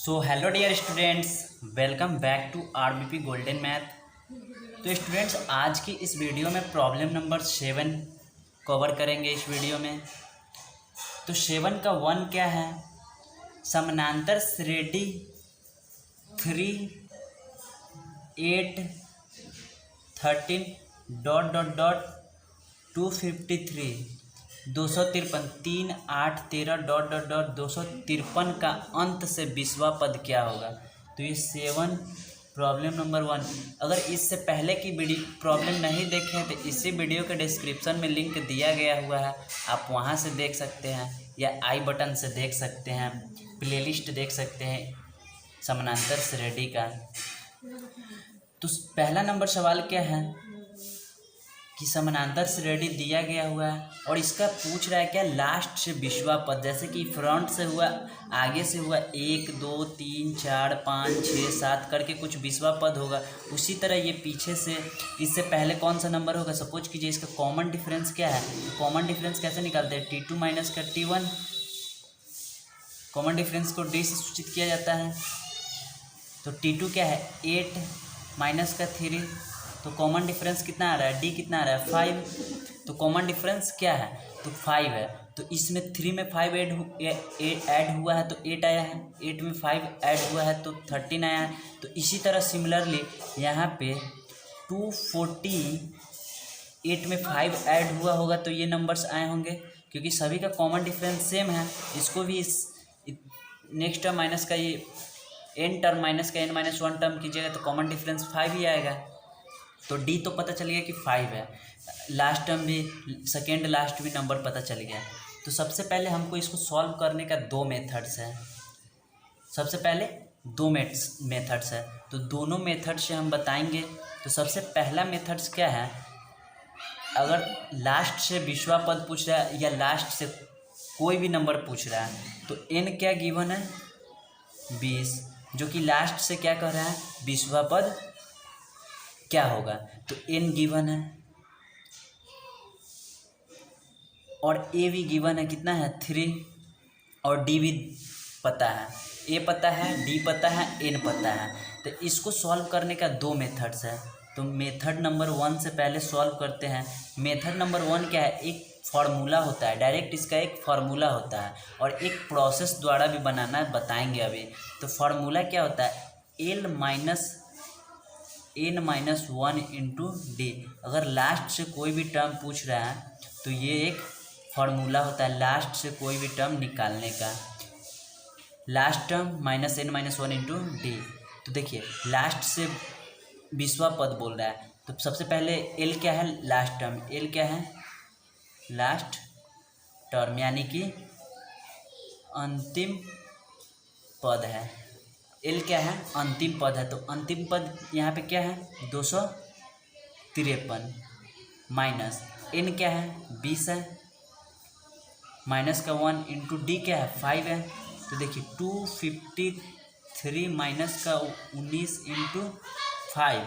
So hello dear students, welcome back to RBP golden math. तो students, आज की इस वीडियो में प्रॉब्लम नंबर 7 कवर करेंगे। इस वीडियो में तो 7 का 1 क्या है? समानांतर श्रेणी 3, 8, 13 dot dot dot 253 253 3, 8, 13 dot dot dot 253 का अंत से 20वां पद क्या होगा? तो ये 7 प्रॉब्लम नंबर 1। अगर इससे पहले की वीडियो प्रॉब्लम नहीं देखे हैं तो इसी वीडियो के डिस्क्रिप्शन में लिंक दिया गया हुआ है, आप वहां से देख सकते हैं या आई बटन से देख सकते हैं, प्लेलिस्ट देख सकते हैं समानांतर श्रेणी का। तो पहला नंबर सवाल क्या है कि समानांतर श्रेणी दिया गया हुआ है और इसका पूछ रहा है क्या, लास्ट से 20वां पद। जैसे कि फ्रंट से हुआ, आगे से हुआ 1, 2, 3, 4, 5, 6, 7 करके कुछ 20वां पद होगा। उसी तरह ये पीछे से इससे पहले कौन सा नंबर होगा? सपोज कीजिए इसका कॉमन डिफरेंस क्या है। कॉमन डिफरेंस कैसे निकालते हैं? T2 माइनस का T1। कॉमन डिफरेंस को D से सूचित किया जाता है। तो T2 क्या है? 8 माइनस का 3। तो कॉमन डिफरेंस कितना आ रहा है? D कितना आ रहा है? 5। तो कॉमन डिफरेंस क्या है? तो 5 है। तो इसमें 3 में 5 ऐड हुआ है तो 8 आया है, 8 में 5 ऐड हुआ है तो 13 आया है। तो इसी तरह सिमिलरली यहाँ पे 248 में 5 ऐड हुआ होगा तो ये नंबर्स आए होंगे, क्योंकि सभी का कॉमन डिफरेंस सेम है। इसको भी इस नेक्स्ट टर्म माइनस का ये n टर्म माइनस का n-1 टर्म कीजिएगा तो कॉमन डिफरेंस 5 ही आएगा। तो D तो पता चल गया कि 5 है, लास्ट टर्म भी, सेकेंड लास्ट भी नंबर पता चल गया। तो सबसे पहले हमको इसको सॉल्व करने का 2 मेथड्स है। सबसे पहले 2 मेथड्स है, तो दोनों मेथड से हम बताएंगे। तो सबसे पहला मेथड्स क्या है? अगर लास्ट से 20वां पद पूछ रहा है या लास्ट से कोई भी नंबर पूछ रहा है तो n क्या गिवन है? 20, जो कि लास्ट से क्या कह रहा है? 20वां पद क्या होगा? तो n गिवन है और a भी गिवन है, कितना है? 3, और d भी पता है। a पता है, d पता है, n पता है। तो इसको सॉल्व करने का 2 मेथड्स है। तो मेथड नंबर 1 से पहले सॉल्व करते हैं। मेथड नंबर 1 क्या है? एक फार्मूला होता है, डायरेक्ट इसका एक फार्मूला होता है और एक प्रोसेस द्वारा भी बनाना बताएंगे अभी। तो फार्मूला क्या होता है? n-1 into D. अगर लास्ट से कोई भी टर्म पूछ रहा है तो ये एक फार्मूला होता है लास्ट से कोई भी टर्म निकालने का। Last term -n-1 into d. तो देखिए लास्ट से 20वां पद बोल रहा है तो सबसे पहले l क्या है? Last term. l क्या है? लास्ट टर्म, यानी कि अंतिम पद है। l क्या है? अंतिम पद है। तो अंतिम पद यहाँ पे क्या है? 253 माइनस n क्या है? 20 है, माइनस का 1 इंटू डी क्या है? 5 है। तो देखिए 253 माइनस का 19 इंटू 5,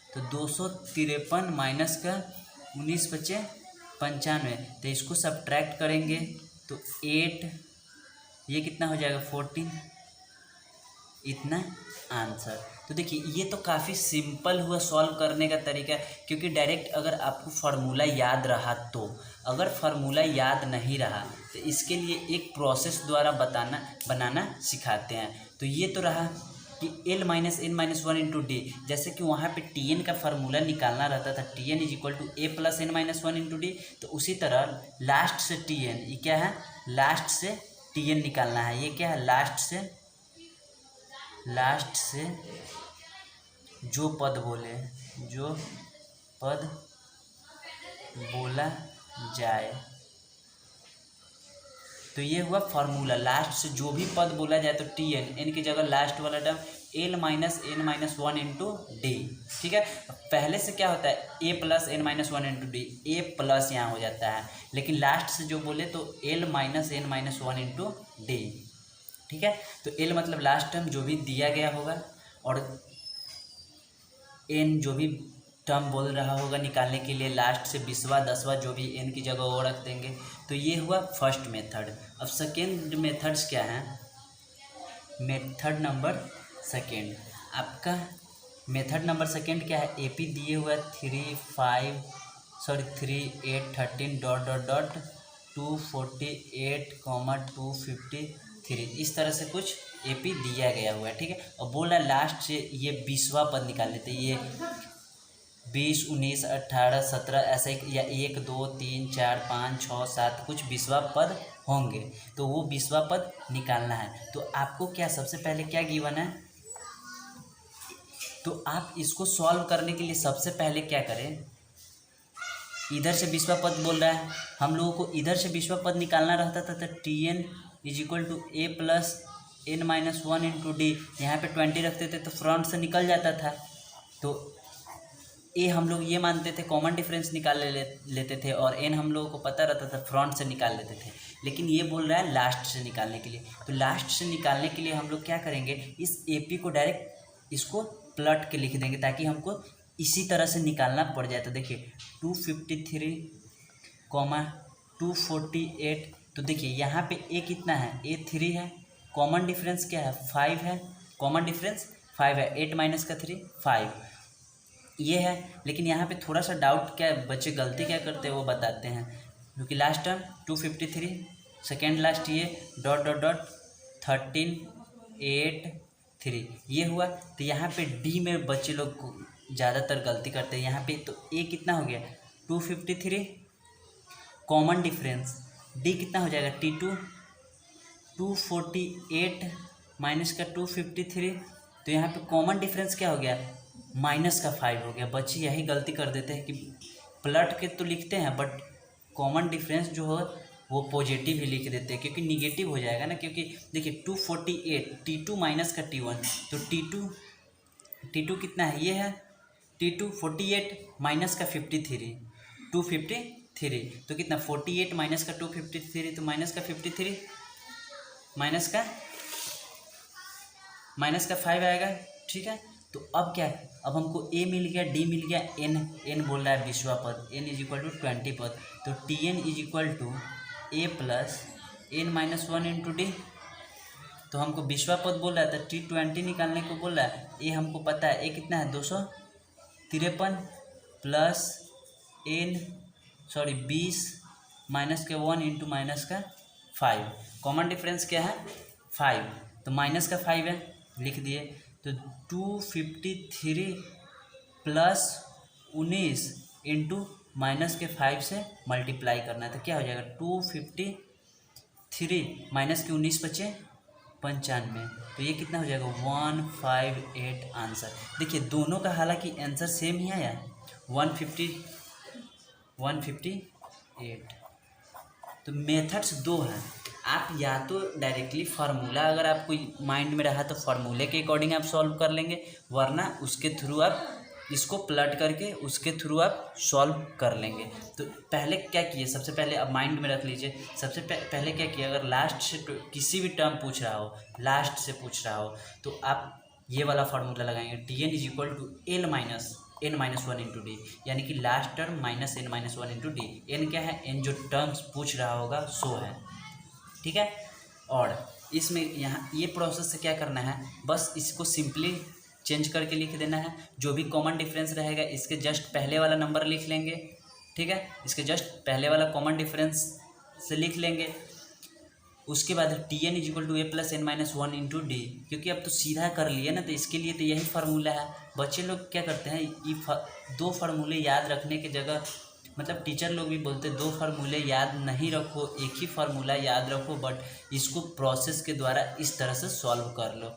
तो 253 माइनस का 19 बचे 95। तो इसको सब्ट्रैक्ट करेंगे तो 8, ये कितना हो जाएगा? 14, इतना आंसर। तो देखिए ये तो काफ़ी सिंपल हुआ सॉल्व करने का तरीका, क्योंकि डायरेक्ट अगर आपको फार्मूला याद रहा तो, अगर फार्मूला याद नहीं रहा तो इसके लिए एक प्रोसेस द्वारा बनाना सिखाते हैं। तो ये तो रहा कि l-n-1 इंटू डी। जैसे कि वहाँ पे Tn का फार्मूला निकालना रहता था, Tn is equal to a plus n-1 into d. तो उसी तरह लास्ट से Tn, ये क्या है? लास्ट से Tn निकालना है। ये क्या है? लास्ट से जो पद बोला जाए, तो ये हुआ फार्मूला। लास्ट से जो भी पद बोला जाए तो Tn, n की जगह लास्ट वाला टर्म l-n-1 इंटू डी। ठीक है, पहले से क्या होता है? a plus n-1 into D, a plus यहाँ हो जाता है, लेकिन लास्ट से जो बोले तो l-n-1 इंटू डी। ठीक है, तो l मतलब लास्ट टर्म जो भी दिया गया होगा और n जो भी टर्म बोल रहा होगा निकालने के लिए, लास्ट से 20वां 10वां जो भी n की जगह वो रख देंगे। तो ये हुआ फर्स्ट मेथड। अब सेकेंड मेथड्स क्या है? मेथड नंबर सेकेंड, आपका मेथड नंबर सेकेंड क्या है, AP दिए हुआ 3 8 डॉट 248, 253, इस तरह से कुछ AP दिया गया हुआ है, ठीक है। और बोल रहा है लास्ट से ये 20वां पद निकाल लेते, ये 20, 19, 18, 17 ऐसा या 1 2 3 4 5 6 7 कुछ 20वां पद होंगे, तो वो 20वां पद निकालना है। तो आपको क्या सबसे पहले क्या गिवन है, तो आप इसको सॉल्व करने के लिए सबसे पहले क्या करें, इधर से 20वां पद बोल रहा है, हम लोगों को इधर से 20वां पद निकालना रहता था, तो TN = A + n-1 × D, यहाँ पे 20 रखते थे तो फ्रंट से निकल जाता था, तो ए हम लोग ये मानते थे कॉमन डिफरेंस निकाल लेते थे, और एन हम लोगों को पता रहता था फ्रंट से निकाल लेते थे। लेकिन ये बोल रहा है लास्ट से निकालने के लिए, तो लास्ट से निकालने के लिए हम लोग क्या करेंगे, इस AP को डायरेक्ट इसको पलट के लिख देंगे ताकि हमको इसी तरह से निकालना पड़ जाए। तो देखिए 253, 248, तो देखिए यहाँ पे ए कितना है, A 3 है, कॉमन डिफरेंस क्या है 5 है, कॉमन डिफरेंस 5 है, 8 - 3 5 ये है। लेकिन यहाँ पे थोड़ा सा डाउट, क्या बच्चे गलती क्या करते हैं वो बताते हैं, क्योंकि लास्ट टर्म 253, सेकेंड लास्ट ये डॉट 13 8 3 ये हुआ, तो यहाँ पे D में बच्चे लोग ज़्यादातर गलती करते हैं। यहाँ पे तो A कितना हो गया 253, कॉमन डिफरेंस D कितना हो जाएगा T2 248 माइनस का 253, तो यहाँ पे कॉमन डिफरेंस क्या हो गया -5 हो गया। बच्चे यही गलती कर देते हैं कि पलट के तो लिखते हैं बट कॉमन डिफरेंस जो हो वो पॉजिटिव ही लिख देते हैं, क्योंकि निगेटिव हो जाएगा ना, क्योंकि देखिए 248 T2 माइनस का T1, तो T2 कितना है, ये है T2 48 माइनस का 53 253, तो कितना 48 माइनस का 253, तो माइनस का 53 माइनस का 5 आएगा, ठीक है। तो अब क्या है, अब हमको A मिल गया, D मिल गया, n बोल रहा है 20वां पद, n = 20 पद, तो TN = A + n-1 × D, तो हमको 20वां पद बोल रहा था, T20 निकालने को बोल रहा है। A हमको पता है, A कितना है 253 प्लस 20 -1 × -5, कॉमन डिफरेंस क्या है 5, तो -5 है लिख दिए, तो 253 प्लस 19 इंटू -5 से मल्टीप्लाई करना है, तो क्या हो जाएगा 253 -19 बचे 95, तो ये कितना हो जाएगा 158 आंसर। देखिए दोनों का हालांकि आंसर सेम ही आया 158। तो मेथड्स दो हैं, आप या तो डायरेक्टली फार्मूला अगर आपको माइंड में रहा तो फार्मूले के अकॉर्डिंग आप सॉल्व कर लेंगे, वरना उसके थ्रू आप इसको प्लट करके उसके थ्रू आप सॉल्व कर लेंगे। तो पहले क्या किए, सबसे पहले आप माइंड में रख लीजिए, सबसे पहले क्या किया, अगर लास्ट से किसी भी टर्म पूछ रहा हो, लास्ट से पूछ रहा हो, तो आप ये वाला फार्मूला लगाएंगे, TN = n-1 × D, यानी कि last term -n-1 × D। n क्या है, n जो टर्म्स पूछ रहा होगा सो है, ठीक है। और इसमें यहाँ ये प्रोसेस से क्या करना है, बस इसको सिंपली चेंज करके लिख देना है, जो भी कॉमन डिफरेंस रहेगा इसके जस्ट पहले वाला नंबर लिख लेंगे, ठीक है, इसके जस्ट पहले वाला कॉमन डिफरेंस से लिख लेंगे। उसके बाद TN = A + n-1 × D, क्योंकि अब तो सीधा कर लिए ना, तो इसके लिए तो यही फार्मूला है। बच्चे लोग क्या करते हैं, ये दो फार्मूले याद रखने की जगह, मतलब टीचर लोग भी बोलते हैं 2 फार्मूले याद नहीं रखो, एक ही फार्मूला याद रखो, बट इसको प्रोसेस के द्वारा इस तरह से सॉल्व कर लो।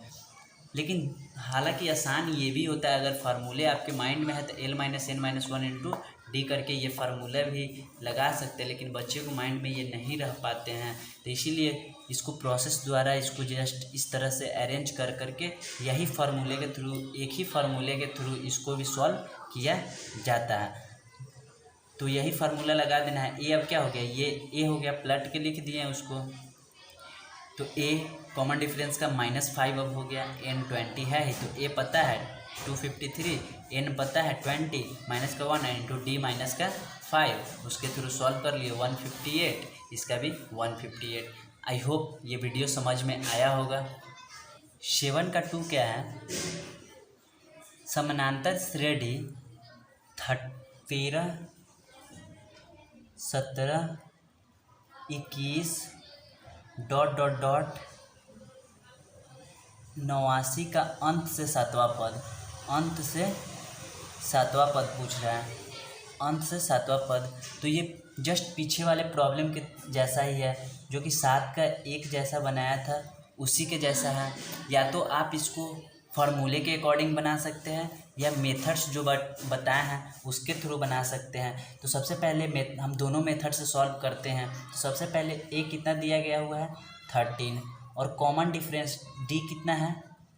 लेकिन हालांकि आसान ये भी होता है, अगर फार्मूले आपके माइंड में है तो L - n-1 × D करके ये फार्मूला भी लगा सकते हैं, लेकिन बच्चे को माइंड में ये नहीं रह पाते हैं, तो इसीलिए इसको प्रोसेस द्वारा इसको जस्ट इस तरह से अरेंज कर करके यही फार्मूले के थ्रू, एक ही फार्मूले के थ्रू इसको भी सॉल्व किया जाता है। तो यही फार्मूला लगा देना है। ए अब क्या हो गया, ये ए हो गया, पलट के लिख दिए हैं उसको, तो ए कॉमन डिफरेंस का -5 अब हो गया, n 20 है ही, तो ए पता है 253, n पता है 20 -1 × D -5, उसके थ्रू सॉल्व कर लिए 158, इसका भी 158। आई होप ये वीडियो समझ में आया होगा। 7 का 2 क्या है, समानांतर श्रेणी 13, 17, 21 डॉट डॉट डॉट 89 का अंत से 7वां पद, अंत से 7वां पद पूछ रहा है, अंत से 7वां पद। तो ये जस्ट पीछे वाले प्रॉब्लम के जैसा ही है, जो कि 7 का 1 जैसा बनाया था उसी के जैसा है। या तो आप इसको फार्मूले के अकॉर्डिंग बना सकते हैं या मेथड्स जो बताए हैं उसके थ्रू बना सकते हैं। तो सबसे पहले हम दोनों मेथड से सॉल्व करते हैं। तो सबसे पहले ए कितना दिया गया हुआ है 13, और कॉमन डिफरेंस डी कितना है,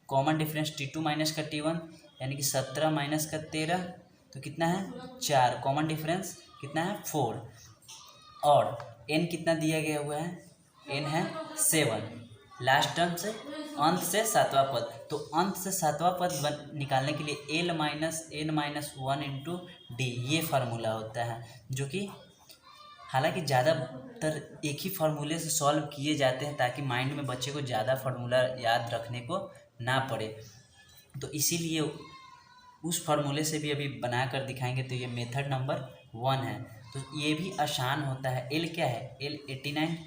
कॉमन डिफरेंस T2 माइनस का T1 यानी कि 17 माइनस का 13 तो कितना है 4, कॉमन डिफरेंस कितना है 4, और n कितना दिया गया हुआ है, n है 7, लास्ट टर्म से अंत से 7वां पद। तो अंत से 7वां पद निकालने के लिए l minus n minus 1 into d ये फार्मूला होता है, जो कि हालांकि ज़्यादातर एक ही फार्मूले से सॉल्व किए जाते हैं ताकि माइंड में बच्चे को ज़्यादा फार्मूला याद रखने को ना पड़े। तो इसीलिए उस फार्मूले से भी अभी बना कर दिखाएंगे। तो ये मेथड नंबर 1 है। तो ये भी आसान होता है। एल क्या है, एल 89,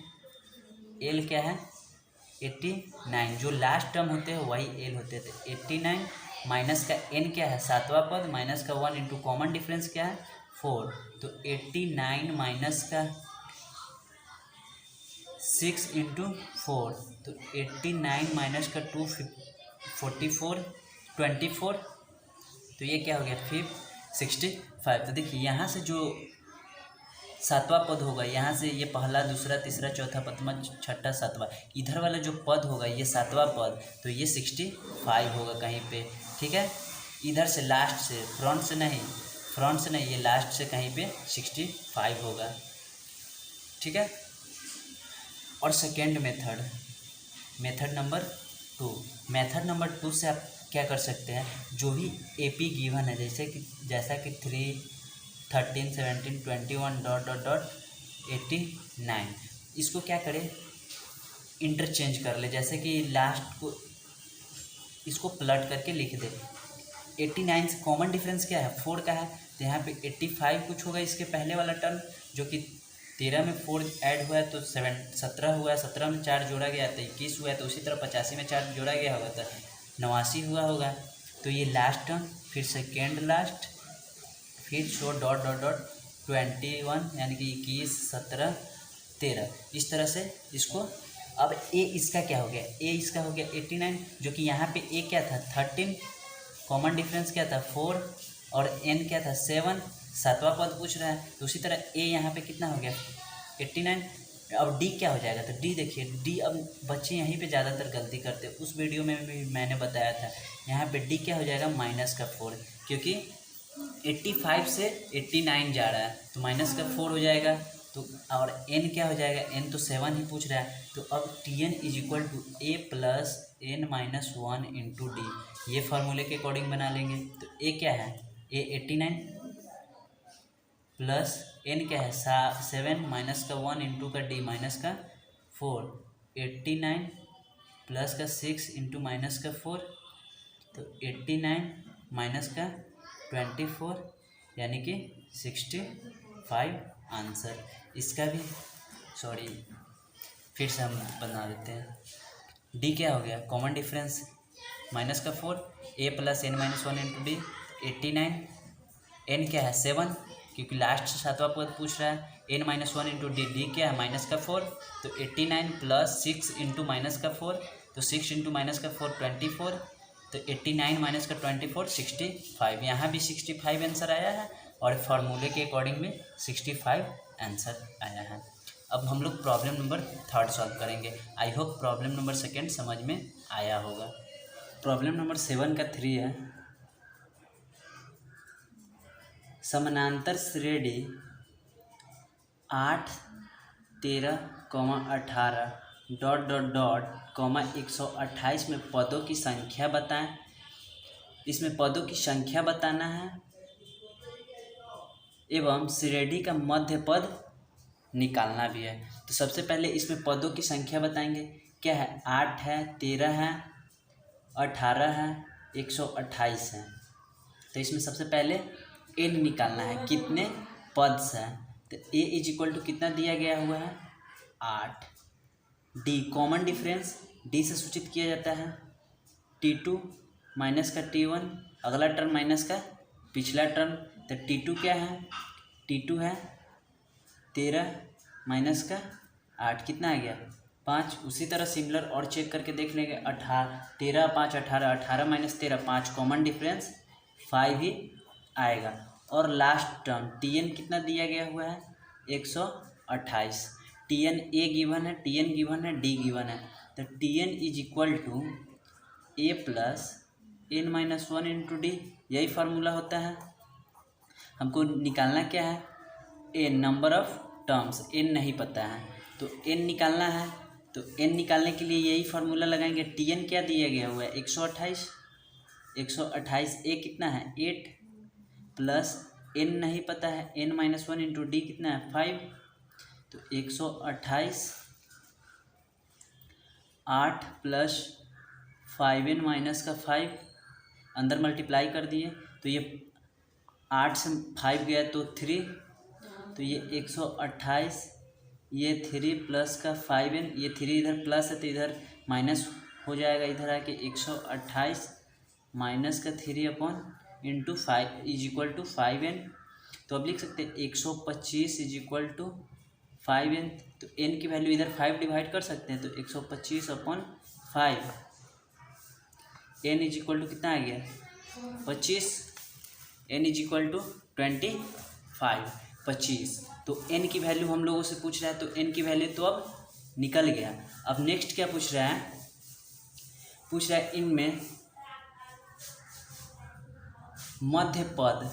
एल क्या है 89, जो लास्ट टर्म होते हैं वही एल होते थे। 89 माइनस का एन क्या है 7वां पद माइनस का 1 इंटू कॉमन डिफरेंस क्या है 4, तो 89 माइनस का 6 इंटू 4, तो 89 माइनस का 2 44 24, तो ये क्या हो गया 65। तो देखिए यहाँ से जो 7वां पद होगा, यहाँ से ये पहला दूसरा तीसरा चौथा पंचमा छठा सातवां, इधर वाला जो पद होगा ये 7वां पद, तो ये 65 होगा कहीं पे, ठीक है। इधर से लास्ट से, फ्रंट से नहीं, ये लास्ट से कहीं पे 65 होगा, ठीक है। और second method number 2, method number 2 से आप क्या कर सकते हैं, जो भी AP गिवन है जैसा कि 3, 13, 17, 21 डॉट डॉट डॉट 89, इसको क्या करें इंटरचेंज कर ले, जैसे कि लास्ट को इसको प्लट करके लिख दे। 89 से कॉमन डिफरेंस क्या है 4 का है, तो यहाँ पे 85 कुछ होगा इसके पहले वाला टर्म, जो कि 13 में 4 ऐड हुआ है तो 17 हुआ है, 17 में 4 जोड़ा गया तो 21 हुआ है, तो उसी तरह 85 में 4 जोड़ा गया होगा तो 89 हुआ होगा। तो ये लास्ट टर्म, फिर सेकेंड लास्ट, फिर शो डॉट डॉट डॉट 21 यानी कि 21, 17, 13, इस तरह से इसको। अब ए इसका क्या हो गया, ए इसका हो गया 89, जो कि यहाँ पे ए क्या था 13, कॉमन डिफरेंस क्या था 4, और एन क्या था 7, 7वां पद पूछ रहा है, तो उसी तरह ए यहाँ पे कितना हो गया 89। अब डी क्या हो जाएगा, तो डी देखिए, डी अब बच्चे यहीं पे ज़्यादातर गलती करते हैं, उस वीडियो में भी मैंने बताया था। यहाँ पे डी क्या हो जाएगा माइनस का 4, क्योंकि 85 से 89 जा रहा है तो माइनस का 4 हो जाएगा। तो और n क्या हो जाएगा, n तो 7 ही पूछ रहा है, तो अब Tn is equal to a plus n minus 1 into d, ये फार्मूले के अकॉर्डिंग बना लेंगे। तो a क्या है, a 89 प्लस n क्या है 7 माइनस का 1 इंटू का d माइनस का 4, 89 प्लस का 6 इंटू माइनस का 4, तो 89 माइनस का 24 यानी कि 65 आंसर। इसका भी फिर से हम बना देते हैं। डी क्या हो गया, कॉमन डिफरेंस माइनस का 4, a plus n minus 1 into D, 89, n क्या है 7, क्योंकि लास्ट से 7वां पद पूछ रहा है, n minus 1 into D, D क्या है माइनस का 4, तो 89 प्लस 6 इंटू माइनस का 4, तो 6 इंटू माइनस का 4 24, तो 89 माइनस का 24 65, यहाँ भी 65 आंसर आया है और फार्मूले के अकॉर्डिंग में 65 आंसर आया है। अब हम लोग प्रॉब्लम नंबर 3 सॉल्व करेंगे। आई होप प्रॉब्लम नंबर 2 समझ में आया होगा। प्रॉब्लम नंबर 7 का 3 है, समानांतर श्रेणी 8, 13, 18 डॉट डॉट डॉट 128 में पदों की संख्या बताएं। इसमें पदों की संख्या बताना है एवं श्रेणी का मध्य पद निकालना भी है। तो सबसे पहले इसमें पदों की संख्या बताएंगे, क्या है 8 है, 13 है, 18 है, 128 है। तो इसमें सबसे पहले n निकालना है, कितने पद से। तो a इज इक्वल टू कितना दिया गया हुआ है, 8। d कॉमन डिफरेंस d से सूचित किया जाता है, t2 माइनस का t1, अगला टर्म माइनस का पिछला टर्म। तो t2 क्या है, t2 है 13 माइनस का 8, कितना आ गया 5। उसी तरह सिमिलर और चेक करके देख लेंगे, 13 5 18, 18 माइनस 13 5, कॉमन डिफरेंस 5 ही आएगा। और लास्ट टर्म tn कितना दिया गया हुआ है, 128। tn a गिवन है, tn गिवन है, d गिवन है। तो tn is equal to a plus n minus 1 into d, यही फार्मूला होता है। हमको निकालना क्या है, n number of terms, n नहीं पता है तो n निकालना है। तो n निकालने के लिए यही फार्मूला लगाएंगे। tn क्या दिया गया हुआ है, 128, 128 a कितना है 8 प्लस n नहीं पता है, n माइनस 1 इंटू डी कितना है 5। तो 128 8 प्लस 5n माइनस का 5, अंदर मल्टीप्लाई कर दिए तो ये 8 से 5 गया तो 3, तो ये 128, ये 3 प्लस का 5n, ये 3 इधर प्लस है तो इधर माइनस हो जाएगा, इधर आके 128 माइनस का 3 upon into 5 is equal to 5n। तो अब लिख सकते हैं 125 इज इक्वल टू 5n। तो n की वैल्यू इधर 5 डिवाइड कर सकते हैं, तो 125 upon 5, n is equal to कितना आ गया 25, n इज इक्वल टू 25। तो n की वैल्यू हम लोगों से पूछ रहा है, तो n की वैल्यू तो अब निकल गया। अब नेक्स्ट क्या पूछ रहा है, पूछ रहा है इनमें मध्य पद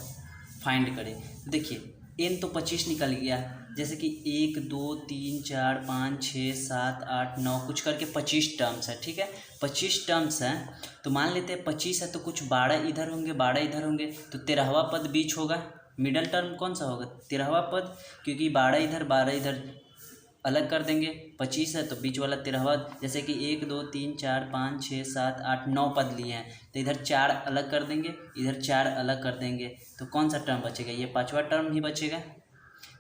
फाइंड करें। देखिए n तो 25 निकल गया, जैसे कि 1 2 3 4 5 6 7 8 9 कुछ करके 25 टर्म्स है, ठीक है 25 टर्म्स हैं। तो मान लेते हैं 25 है तो कुछ 12 इधर होंगे, 12 इधर होंगे, तो 13वां पद बीच होगा। मिडल टर्म कौन सा होगा, 13वां पद, क्योंकि 12 इधर 12 इधर अलग कर देंगे। 25 है तो बीच वाला 13वां, जैसे कि 1 2 3 4 5 6 7 8 9 पद लिए हैं, तो इधर 4 अलग कर देंगे, इधर 4 अलग कर देंगे, तो कौन सा टर्म बचेगा, ये 5वां टर्म ही बचेगा।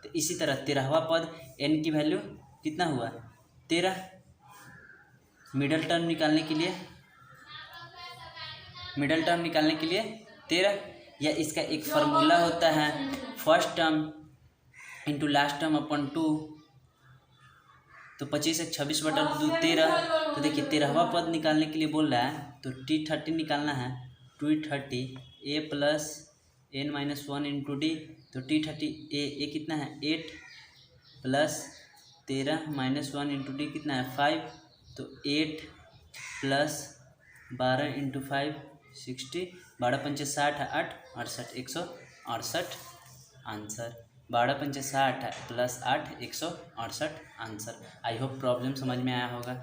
तो इसी तरह 13वां पद n की वैल्यू कितना हुआ 13। मिडल टर्म निकालने के लिए, मिडल टर्म निकालने के लिए 13, या इसका एक फार्मूला होता है first term into last term upon 2। तो 25 एक 26 बटा 2 13। तो देखिए 13वां पद निकालने के लिए बोल रहा है, तो t30 निकालना है, 230 a plus n minus 1 into d. तो t30 a कितना है 8 प्लस 13 माइनस 1 इंटू डी कितना है 5। तो 8 प्लस 12 इंटू 5 60, 12 पंचे 60 है 8 68, 168 आंसर। 12 पंचे 60 plus 8 168 answer. I hope problem समझ में आया होगा।